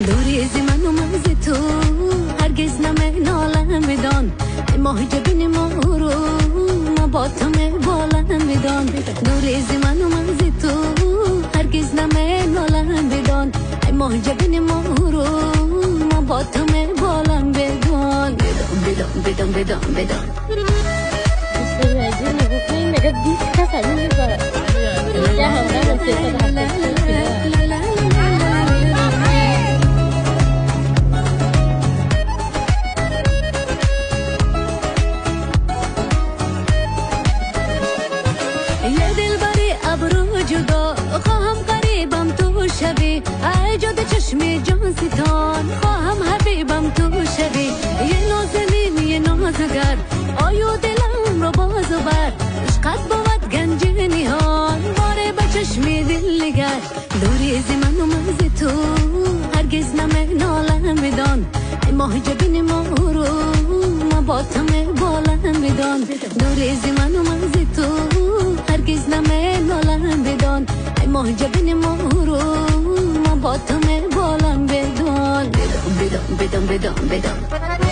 دوری از من و من ز تو هرگز نالم بدان ماه جبین ما رو ما با تو بالم بدان دوری از من و من ز تو هرگز نالم بدان ماه جبین ما رو ما با تو بالم بدان بدان مگه 20 تا سالون میذاره یه همراه یه دل بری ابرو جدا خواهم قریبم تو شوی ای جد چشمی جان ستان خواهم حبیبم تو شوی یه نازنین یه نازگر آیو دلم رو بازو بر عشقت بود گنج نهان باره به چشمی دل نگر دوری از من و من ز تو هرگز نالم بدان ماه جبین ما رو ما با تو بالم بدان دوری از من و من ز تو هرگز نالم بدان ماه جبین ما رو ما با تو بالم بدان بدان